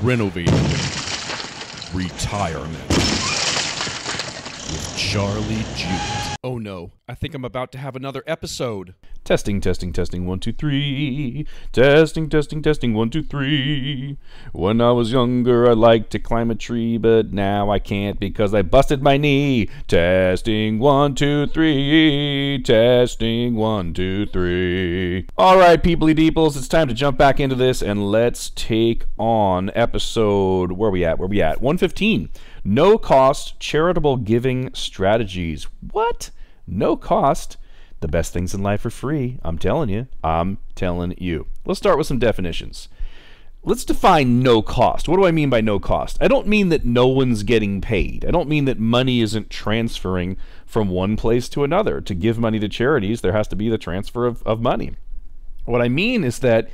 Renovating Retirement with Charlie Jewett. Oh no, I think I'm about to have another episode. Testing, 1, 2, 3. Testing, 1, 2, 3. When I was younger, I liked to climb a tree, but now I can't because I busted my knee. Testing, 1, 2, 3. Testing, 1, 2, 3. All right, peoply deeples, it's time to jump back into this, and let's take on episode, where we at? 115. No-Cost Charitable Giving Strategies. What? No cost? The best things in life are free. I'm telling you. Let's start with some definitions. Let's define no cost. What do I mean by no cost? I don't mean that no one's getting paid. I don't mean that money isn't transferring from one place to another. To give money to charities, there has to be the transfer of money. What I mean is that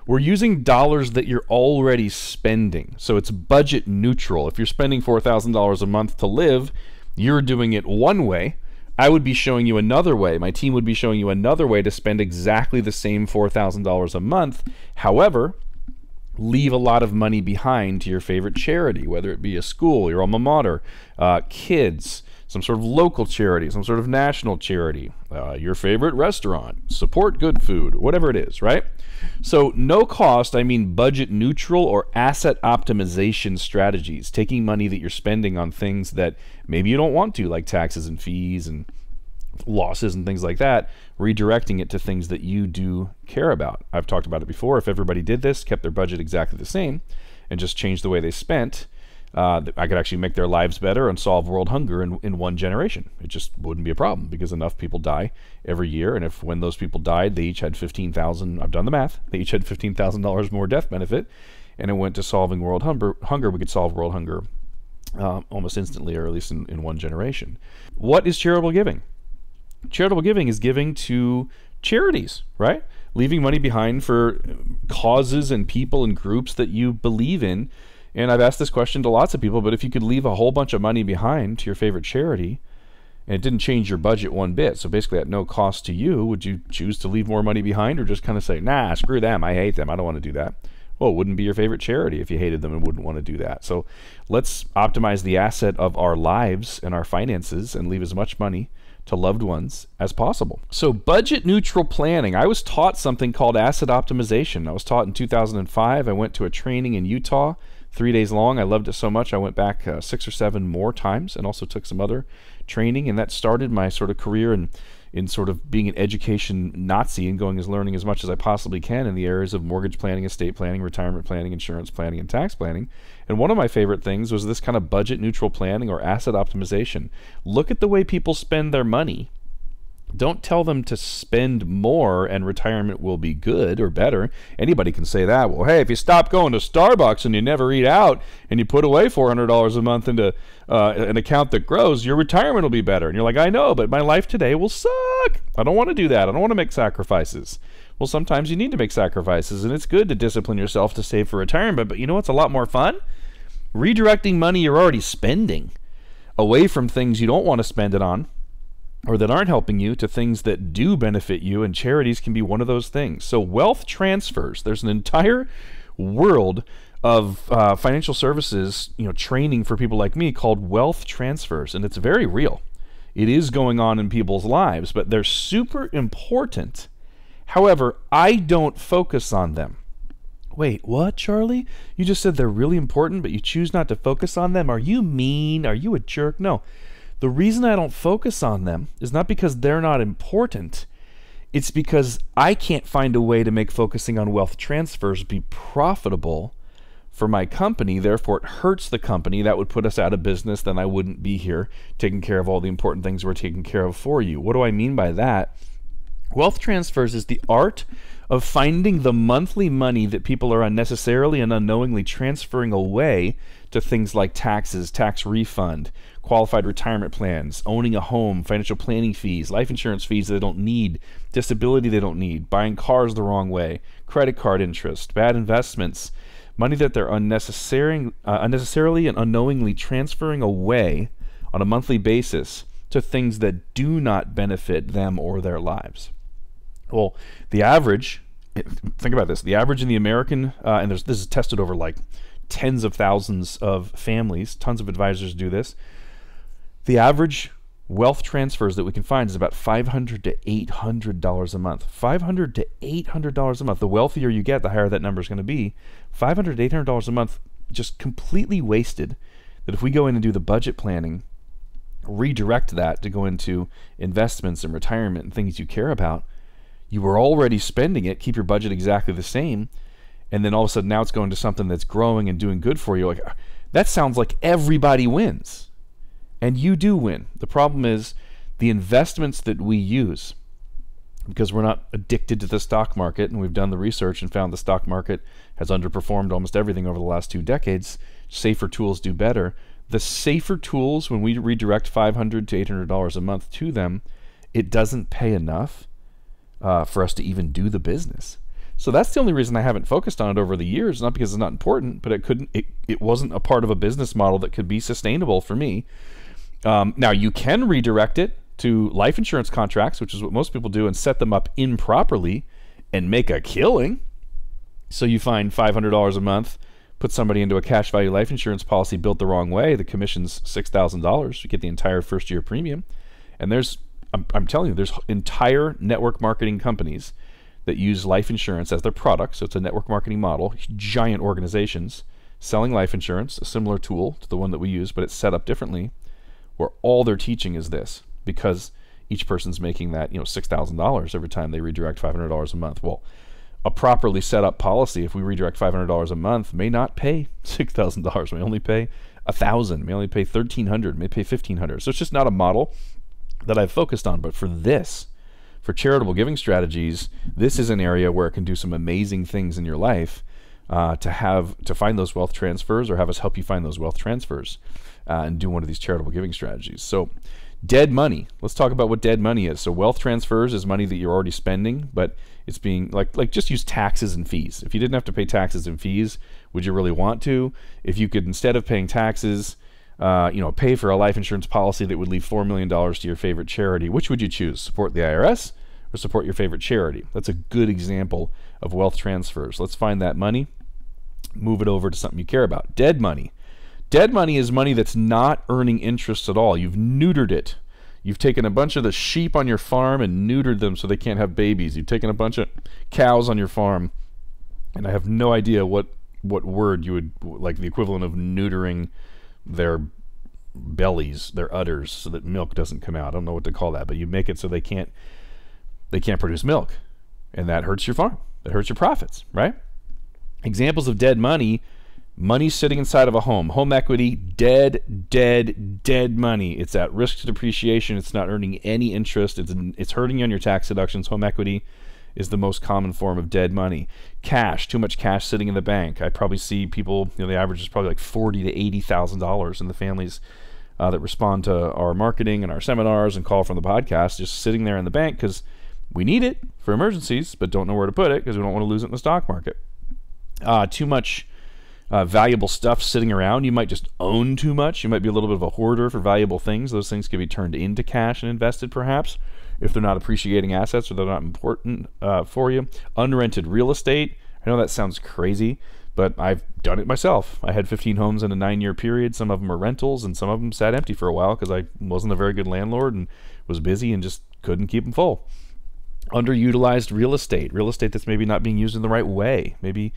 we're using dollars that you're already spending. So it's budget neutral. If you're spending $4,000 a month to live, you're doing it one way. I would be showing you another way. My team would be showing you another way to spend exactly the same $4,000 a month. However, leave a lot of money behind to your favorite charity, whether it be a school, your alma mater, kids, some sort of local charity, some sort of national charity, your favorite restaurant, support good food, whatever it is, right? So no cost, I mean budget neutral or asset optimization strategies, taking money that you're spending on things that maybe you don't want to, like taxes and fees and losses and things like that, redirecting it to things that you do care about. I've talked about it before. If everybody did this, kept their budget exactly the same, and just changed the way they spent, I could actually make their lives better and solve world hunger in one generation. It just wouldn't be a problem because enough people die every year, and if when those people died, they each had $15,000, I've done the math, they each had $15,000 more death benefit, and it went to solving world hunger, we could solve world hunger almost instantly, or at least in one generation. What is charitable giving? Charitable giving is giving to charities, right? Leaving money behind for causes and people and groups that you believe in. And I've asked this question to lots of people, but if you could leave a whole bunch of money behind to your favorite charity, and it didn't change your budget one bit, so basically at no cost to you, would you choose to leave more money behind, or just kind of say, nah, screw them, I hate them, I don't want to do that? Well, it wouldn't be your favorite charity if you hated them and wouldn't want to do that. So let's optimize the asset of our lives and our finances and leave as much money to loved ones as possible. So budget neutral planning. I was taught something called asset optimization. I was taught in 2005. I went to a training in Utah, 3 days long. I loved it so much I went back 6 or 7 more times and also took some other training, and that started my sort of career in sort of being an education Nazi and learning as much as I possibly can in the areas of mortgage planning, estate planning, retirement planning, insurance planning, and tax planning. And one of my favorite things was this kind of budget neutral planning or asset optimization. Look at the way people spend their money. Don't tell them to spend more and retirement will be good or better. Anybody can say that. Well, hey, if you stop going to Starbucks and you never eat out and you put away $400 a month into an account that grows, your retirement will be better. And you're like, I know, but my life today will suck. I don't want to do that. I don't want to make sacrifices. Well, sometimes you need to make sacrifices, and it's good to discipline yourself to save for retirement. But you know what's a lot more fun? Redirecting money you're already spending away from things you don't want to spend it on, or that aren't helping you, to things that do benefit you, and charities can be one of those things. So wealth transfers, there's an entire world of financial services, training for people like me called wealth transfers, and it's very real. It is going on in people's lives, but they're super important. However, I don't focus on them. Wait, what, Charlie? You just said they're really important, but you choose not to focus on them? Are you mean? Are you a jerk? No. The reason I don't focus on them is not because they're not important. It's because I can't find a way to make focusing on wealth transfers be profitable for my company. Therefore, it hurts the company. That would put us out of business. Then I wouldn't be here taking care of all the important things we're taking care of for you. What do I mean by that? Wealth transfers is the art of finding the monthly money that people are unnecessarily and unknowingly transferring away to things like taxes, tax refund, qualified retirement plans, owning a home, financial planning fees, life insurance fees they don't need, disability they don't need, buying cars the wrong way, credit card interest, bad investments, money that they're unnecessarily and unknowingly transferring away on a monthly basis to things that do not benefit them or their lives. Well, the average, think about this, the average in the American, and this is tested over like tens of thousands of families. Tons of advisors do this. The average wealth transfers that we can find is about $500 to $800 a month. $500 to $800 a month. The wealthier you get, the higher that number is going to be. $500 to $800 a month, just completely wasted. That if we go in and do the budget planning, redirect that to go into investments and retirement and things you care about, you were already spending it, keep your budget exactly the same, and then all of a sudden now it's going to something that's growing and doing good for you. Like, that sounds like everybody wins. And you do win. The problem is the investments that we use, because we're not addicted to the stock market, and we've done the research and found the stock market has underperformed almost everything over the last 2 decades. Safer tools do better. The safer tools, when we redirect $500 to $800 a month to them, it doesn't pay enough for us to even do the business. So that's the only reason I haven't focused on it over the years. Not because it's not important, but it wasn't a part of a business model that could be sustainable for me. Now you can redirect it to life insurance contracts, which is what most people do, and set them up improperly and make a killing. So you find $500 a month, put somebody into a cash value life insurance policy built the wrong way. The commission's $6,000. You get the entire first year premium. And I'm telling you, there's entire network marketing companies that use life insurance as their product. So it's a network marketing model, giant organizations selling life insurance, a similar tool to the one that we use, but it's set up differently, where all they're teaching is this, because each person's making that, $6,000 every time they redirect $500 a month. Well, a properly set up policy, if we redirect $500 a month, may not pay $6,000, may only pay $1,000, may only pay $1,300, may pay $1,500. So it's just not a model that I've focused on. But for charitable giving strategies, this is an area where it can do some amazing things in your life, to find those wealth transfers, or have us help you find those wealth transfers, and do one of these charitable giving strategies. So dead money. Let's talk about what dead money is. So wealth transfers is money that you're already spending, but it's being like just use taxes and fees. If you didn't have to pay taxes and fees, would you really want to? If you could, instead of paying taxes, pay for a life insurance policy that would leave $4 million to your favorite charity, which would you choose? Support the IRS or support your favorite charity? That's a good example of wealth transfers. Let's find that money, move it over to something you care about. Dead money. Dead money is money that's not earning interest at all. You've neutered it. You've taken a bunch of the sheep on your farm and neutered them so they can't have babies. You've taken a bunch of cows on your farm, and I have no idea what word you would, like the equivalent of neutering their bellies, their udders, so that milk doesn't come out. I don't know what to call that, but you make it so they can't produce milk, and that hurts your farm. That hurts your profits, right? Examples of dead money. Money sitting inside of a home equity, dead money. It's at risk to depreciation. It's not earning any interest. It's hurting you on your tax deductions. Home equity is the most common form of dead money. Cash, too much cash sitting in the bank. I probably see people, the average is probably like $40,000 to $80,000 in the families that respond to our marketing and our seminars and call from the podcast, just sitting there in the bank because we need it for emergencies, but don't know where to put it because we don't want to lose it in the stock market. Too much valuable stuff sitting around. You might just own too much. You might be a little bit of a hoarder for valuable things. Those things can be turned into cash and invested, perhaps, if they're not appreciating assets or they're not important for you. Unrented real estate. I know that sounds crazy, but I've done it myself. I had 15 homes in a 9-year period. Some of them were rentals, and some of them sat empty for a while because I wasn't a very good landlord and was busy and just couldn't keep them full. Underutilized real estate that's maybe not being used in the right way. Maybe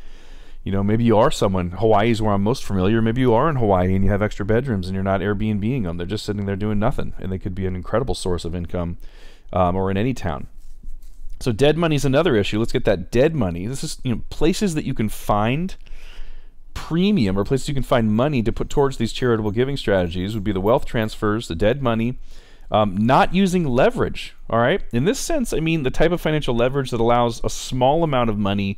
you are someone, Hawaii is where I'm most familiar. Maybe you are in Hawaii and you have extra bedrooms and you're not Airbnb-ing them. They're just sitting there doing nothing, and they could be an incredible source of income, or in any town. So dead money is another issue. Let's get that dead money. This is places that you can find premium, or places you can find money to put towards these charitable giving strategies would be the wealth transfers, the dead money, not using leverage. All right. In this sense, I mean the type of financial leverage that allows a small amount of money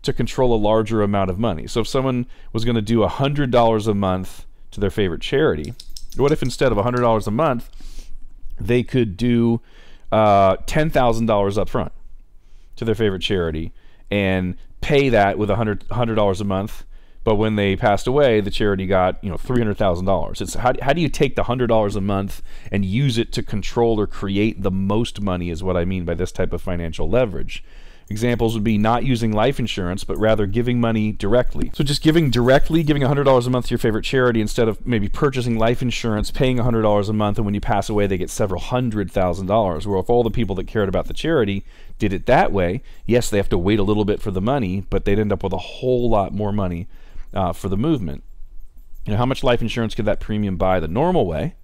to control a larger amount of money. So if someone was going to do $100 a month to their favorite charity, what if instead of $100 a month, they could do $10,000 up front to their favorite charity and pay that with $100 a month, but when they passed away, the charity got $300,000. It's how do you take the $100 a month and use it to control or create the most money is what I mean by this type of financial leverage. Examples would be not using life insurance, but rather giving money directly. So just giving directly, giving $100 a month to your favorite charity instead of maybe purchasing life insurance, paying $100 a month, and when you pass away, they get several $100,000. Well, if all the people that cared about the charity did it that way, yes, they have to wait a little bit for the money, but they'd end up with a whole lot more money for the movement. How much life insurance could that premium buy the normal way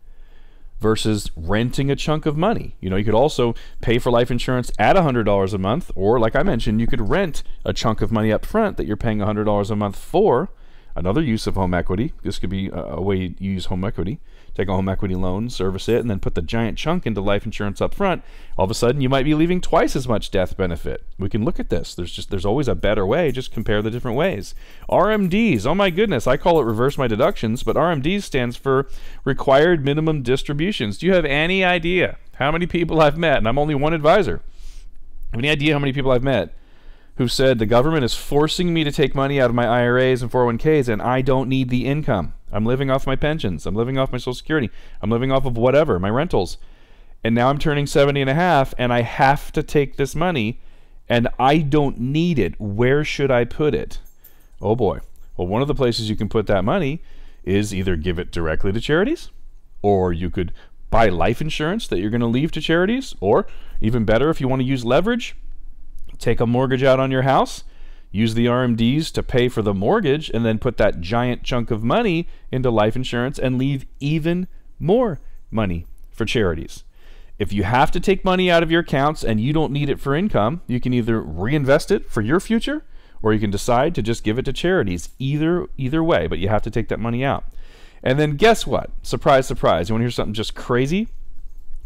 versus renting a chunk of money? You could also pay for life insurance at $100 a month, or like I mentioned, you could rent a chunk of money up front that you're paying $100 a month for. Another use of home equity. This could be a way you use home equity. Take a home equity loan, service it, and then put the giant chunk into life insurance up front. All of a sudden, you might be leaving twice as much death benefit. We can look at this. There's always a better way. Just compare the different ways. RMDs. Oh my goodness, I call it reverse my deductions, but RMDs stands for required minimum distributions. Do you have any idea how many people I've met? And I'm only one advisor. Have any idea how many people I've met who said the government is forcing me to take money out of my IRAs and 401ks, and I don't need the income. I'm living off my pensions. I'm living off my Social Security. I'm living off of whatever, my rentals. And now I'm turning 70 and a half, and I have to take this money, and I don't need it. Where should I put it? Oh boy. Well, one of the places you can put that money is either give it directly to charities, or you could buy life insurance that you're going to leave to charities, or even better, if you want to use leverage, take a mortgage out on your house, use the RMDs to pay for the mortgage, and then put that giant chunk of money into life insurance and leave even more money for charities. If you have to take money out of your accounts and you don't need it for income, you can either reinvest it for your future, or you can decide to just give it to charities. Either way, but you have to take that money out. And then guess what? Surprise, surprise. You want to hear something just crazy?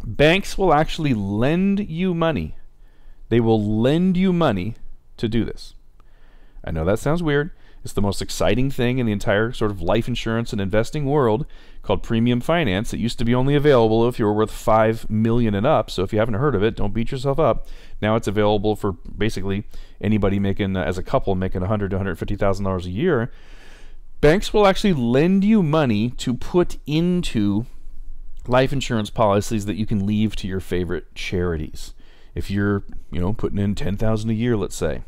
Banks will actually lend you money. They will lend you money to do this. I know that sounds weird. It's the most exciting thing in the entire sort of life insurance and investing world, called premium finance. It used to be only available if you were worth $5 million and up. So if you haven't heard of it, don't beat yourself up. Now it's available for basically anybody making, as a couple, making $100,000 to $150,000 a year. Banks will actually lend you money to put into life insurance policies that you can leave to your favorite charities. If you're, putting in $10,000 a year, let's say,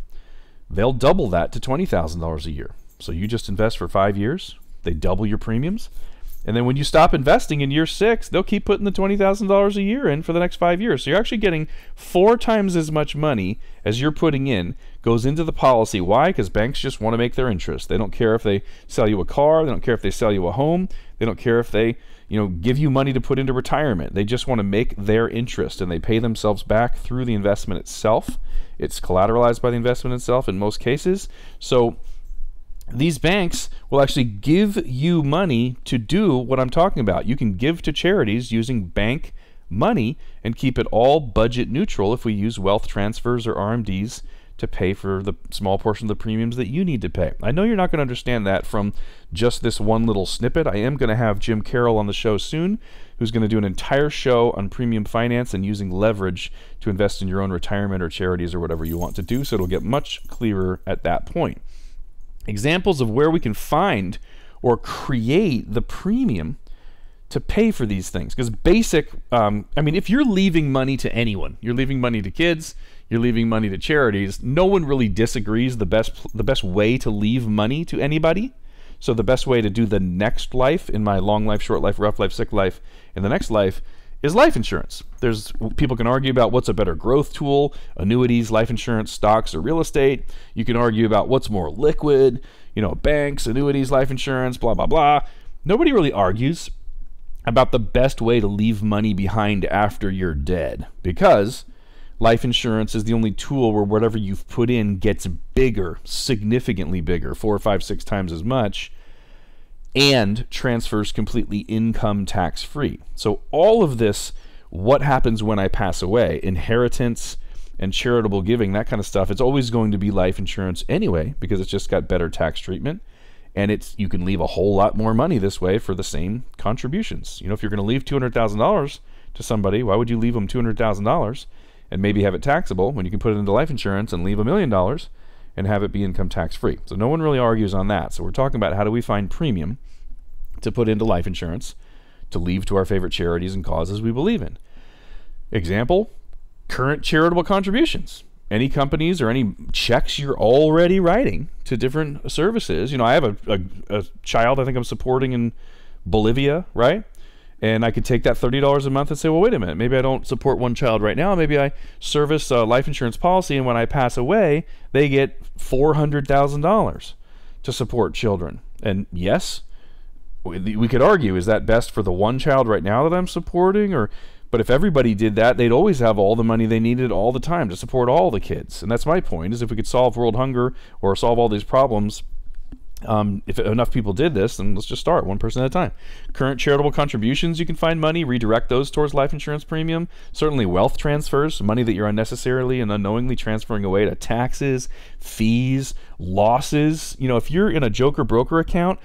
they'll double that to $20,000 a year. So you just invest for 5 years, they double your premiums, and then when you stop investing in year 6, they'll keep putting the $20,000 a year in for the next 5 years. So you're actually getting 4 times as much money as you're putting in goes into the policy. Why? Because banks just want to make their interest. They don't care if they sell you a car, they don't care if they sell you a home, they don't care if they give you money to put into retirement. They just want to make their interest, and they pay themselves back through the investment itself. It's collateralized by the investment itself in most cases. So these banks will actually give you money to do what I'm talking about. You can give to charities using bank money and keep it all budget neutral if we use wealth transfers or RMDs to pay for the small portion of the premiums that you need to pay. I know you're not going to understand that from just this one little snippet. I am going to have Jim Carroll on the show soon, who's going to do an entire show on premium finance and using leverage to invest in your own retirement or charities or whatever you want to do, so it'll get much clearer at that point. Examples of where we can find or create the premium to pay for these things. Because if you're leaving money to anyone, you're leaving money to kids, you're leaving money to charities, no one really disagrees the best way to leave money to anybody. So the best way to do the next life, in my long life, short life, rough life, sick life, in the next life, is life insurance. People can argue about what's a better growth tool, annuities, life insurance, stocks, or real estate. You can argue about what's more liquid, banks, annuities, life insurance, blah, blah, blah. Nobody really argues about the best way to leave money behind after you're dead, because life insurance is the only tool where whatever you've put in gets bigger, significantly bigger, 4, 5, 6 times as much, and transfers completely income tax free. So all of this, what happens when I pass away, inheritance and charitable giving, that kind of stuff, it's always going to be life insurance anyway, because it's just got better tax treatment, and you can leave a whole lot more money this way for the same contributions. If you're going to leave $200,000 to somebody, why would you leave them $200,000 and maybe have it taxable when you can put it into life insurance and leave $1 million and have it be income tax free? So no one really argues on that. So we're talking about how do we find premium to put into life insurance to leave to our favorite charities and causes we believe in. Example, current charitable contributions. any companies or any checks you're already writing to different services. I have a child I think I'm supporting in Bolivia, right? And I could take that $30 a month and say, well, wait a minute, maybe I don't support one child right now. Maybe I service a life insurance policy, and when I pass away, they get $400,000 to support children. And yes, we could argue, is that best for the one child right now that I'm supporting? But if everybody did that, they'd always have all the money they needed all the time to support all the kids. And that's my point, is if we could solve world hunger or solve all these problems, if enough people did this, then let's just start one person at a time. Current charitable contributions, you can find money, redirect those towards life insurance premium. Certainly wealth transfers, money that you're unnecessarily and unknowingly transferring away to taxes, fees, losses. If you're in a Joker broker account,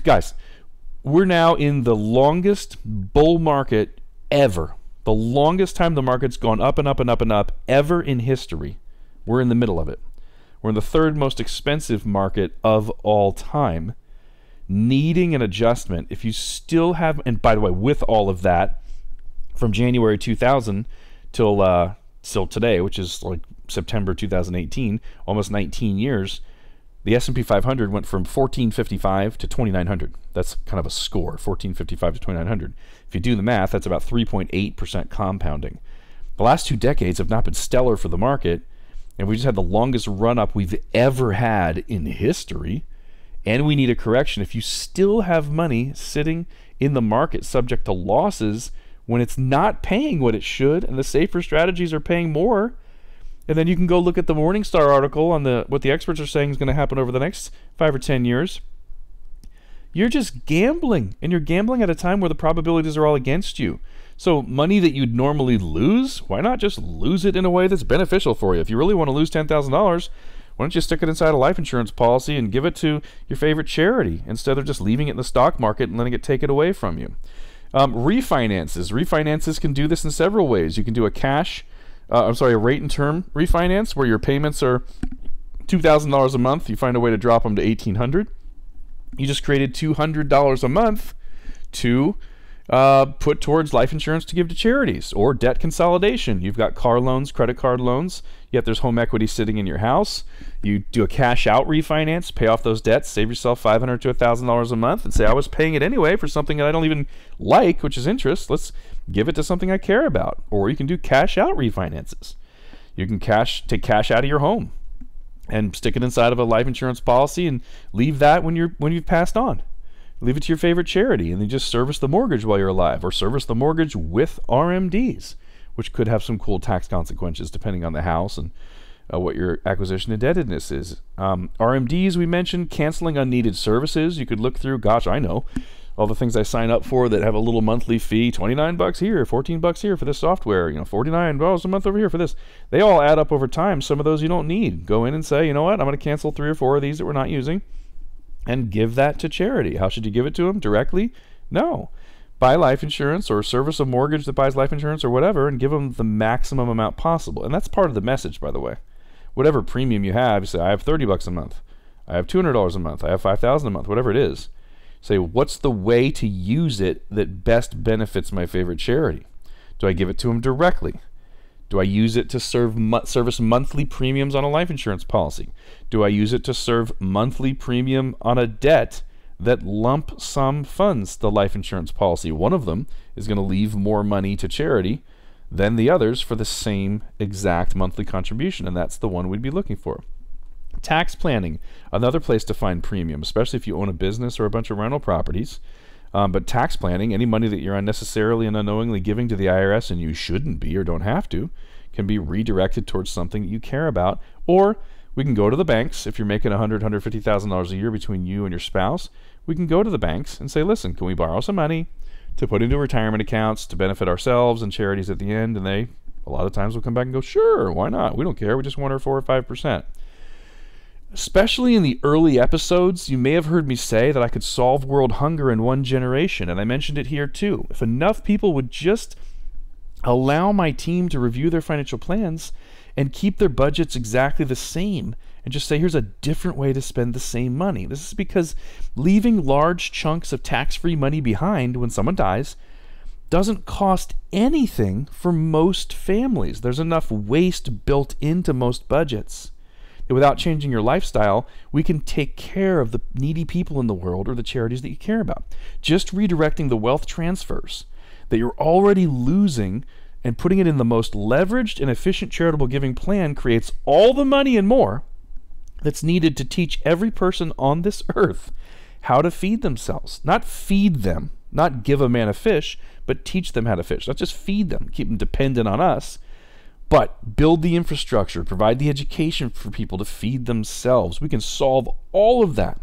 guys, we're now in the longest bull market ever. The longest time the market's gone up and up and up and up ever in history. We're in the middle of it. We're in the third most expensive market of all time, needing an adjustment. If you still have, and by the way, with all of that, from January 2000 till today, which is like September 2018, almost 19 years, the S&P 500 went from 1455 to 2900. That's kind of a score, 1455 to 2900. If you do the math, that's about 3.8% compounding. The last 2 decades have not been stellar for the market, and we just had the longest run-up we've ever had in history, and we need a correction. If you still have money sitting in the market subject to losses when it's not paying what it should, and the safer strategies are paying more, and then you can go look at the Morningstar article on what the experts are saying is going to happen over the next 5 or 10 years, you're just gambling, and you're gambling at a time where the probabilities are all against you. So money that you'd normally lose, why not just lose it in a way that's beneficial for you? If you really want to lose $10,000, why don't you stick it inside a life insurance policy and give it to your favorite charity instead of just leaving it in the stock market and letting it take it away from you? Refinances can do this in several ways. You can do a rate and term refinance where your payments are $2,000 a month. You find a way to drop them to $1,800. You just created $200 a month to put towards life insurance to give to charities, or debt consolidation. You've got car loans, credit card loans, yet there's home equity sitting in your house. You do a cash out refinance, pay off those debts, save yourself $500 to $1,000 a month, and say, I was paying it anyway for something that I don't even like, which is interest. Let's give it to something I care about. Or you can do cash out refinances. You can take cash out of your home and stick it inside of a life insurance policy and leave that when you've passed on. Leave it to your favorite charity, and then just service the mortgage while you're alive, or service the mortgage with RMDs, which could have some cool tax consequences depending on the house and what your acquisition indebtedness is. RMDs, we mentioned, canceling unneeded services. You could look through, gosh, I know, all the things I sign up for that have a little monthly fee, $29 here, $14 here for this software, $49 a month over here for this. They all add up over time. Some of those you don't need. Go in and say, you know what, I'm going to cancel 3 or 4 of these that we're not using, and give that to charity. How should you give it to them? Directly? No. Buy life insurance or service a mortgage that buys life insurance or whatever, and give them the maximum amount possible. And that's part of the message, by the way. Whatever premium you have, you say, I have $30 a month. I have $200 a month. I have $5,000 a month, whatever it is. Say, what's the way to use it that best benefits my favorite charity? Do I give it to them directly? Do I use it to service monthly premiums on a life insurance policy? Do I use it to serve monthly premium on a debt that lump sum funds the life insurance policy? One of them is going to leave more money to charity than the others for the same exact monthly contribution, and that's the one we'd be looking for. Tax planning, another place to find premium, especially if you own a business or a bunch of rental properties. But tax planning, any money that you're unnecessarily and unknowingly giving to the IRS and you shouldn't be or don't have to, can be redirected towards something that you care about. Or we can go to the banks. If you're making $100,000, $150,000 a year between you and your spouse, we can go to the banks and say, listen, can we borrow some money to put into retirement accounts to benefit ourselves and charities at the end? And they, a lot of times, will come back and go, sure, why not? We don't care. We just want our 4 or 5%. Especially in the early episodes, you may have heard me say that I could solve world hunger in 1 generation, and I mentioned it here too. If enough people would just allow my team to review their financial plans and keep their budgets exactly the same, and just say, here's a different way to spend the same money. This is because leaving large chunks of tax-free money behind when someone dies doesn't cost anything for most families. There's enough waste built into most budgets that without changing your lifestyle, we can take care of the needy people in the world or the charities that you care about. Just redirecting the wealth transfers that you're already losing and putting it in the most leveraged and efficient charitable giving plan creates all the money and more that's needed to teach every person on this earth how to feed themselves. Not feed them, not give a man a fish, but teach them how to fish. Not just feed them, keep them dependent on us, but build the infrastructure, provide the education for people to feed themselves. We can solve all of that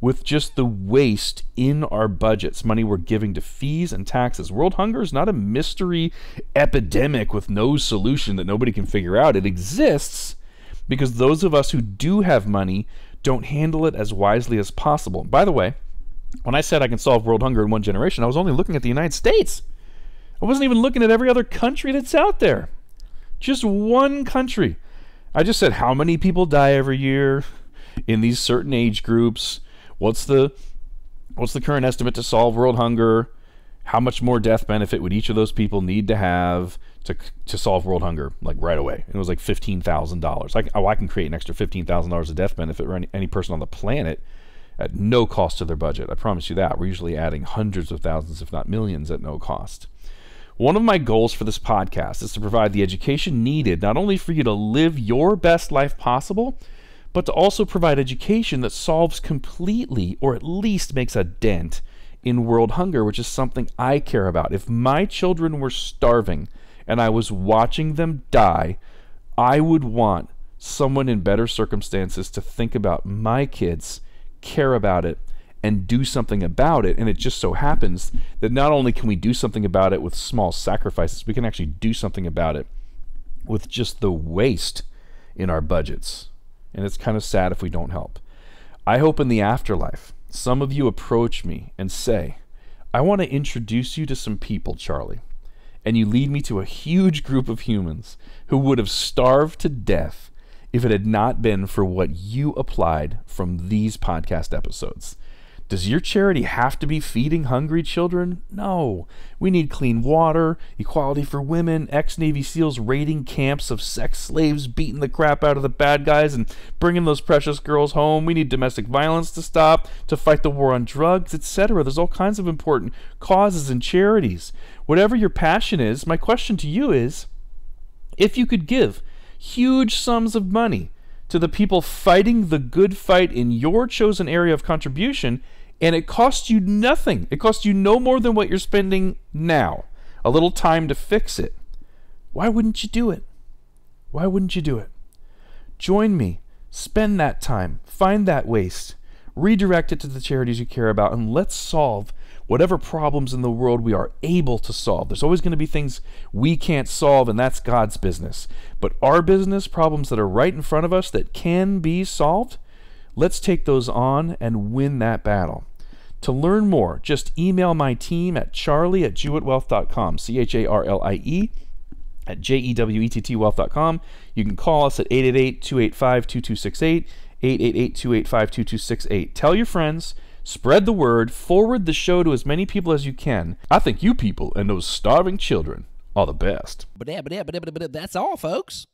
with just the waste in our budgets, money we're giving to fees and taxes. World hunger is not a mystery epidemic with no solution that nobody can figure out. It exists because those of us who do have money don't handle it as wisely as possible. By the way, when I said I can solve world hunger in one generation, I was only looking at the United States. I wasn't even looking at every other country that's out there. Just one country. I just said how many people die every year in these certain age groups. What's the current estimate to solve world hunger? How much more death benefit would each of those people need to have to solve world hunger, like right away? And it was like $15,000. I can create an extra $15,000 of death benefit for any person on the planet at no cost to their budget. I promise you that. We're usually adding hundreds of thousands, if not millions, at no cost. One of my goals for this podcast is to provide the education needed not only for you to live your best life possible, but to also provide education that solves completely, or at least makes a dent, in world hunger, which is something I care about. If my children were starving and I was watching them die, I would want someone in better circumstances to think about my kids, care about it, and do something about it. And it just so happens that not only can we do something about it with small sacrifices, we can actually do something about it with just the waste in our budgets. And it's kind of sad if we don't help. I hope in the afterlife, some of you approach me and say, I want to introduce you to some people, Charlie. And you lead me to a huge group of humans who would have starved to death if it had not been for what you applied from these podcast episodes. Does your charity have to be feeding hungry children? No. We need clean water, equality for women, ex-Navy SEALs raiding camps of sex slaves, beating the crap out of the bad guys and bringing those precious girls home. We need domestic violence to stop, to fight the war on drugs, etc. There's all kinds of important causes and charities. Whatever your passion is, my question to you is, if you could give huge sums of money to the people fighting the good fight in your chosen area of contribution, and it costs you nothing. It costs you no more than what you're spending now. A little time to fix it. Why wouldn't you do it? Why wouldn't you do it? Join me. Spend that time. Find that waste. Redirect it to the charities you care about, and let's solve whatever problems in the world we are able to solve. There's always going to be things we can't solve, and that's God's business. But our business, problems that are right in front of us that can be solved, let's take those on and win that battle. To learn more, just email my team at charlie@jewettwealth.com, CHARLIE @JEWETTwealth.com. You can call us at 888-285-2268, 888-285-2268. Tell your friends, spread the word, forward the show to as many people as you can. I think you people and those starving children are the best. But that's all, folks.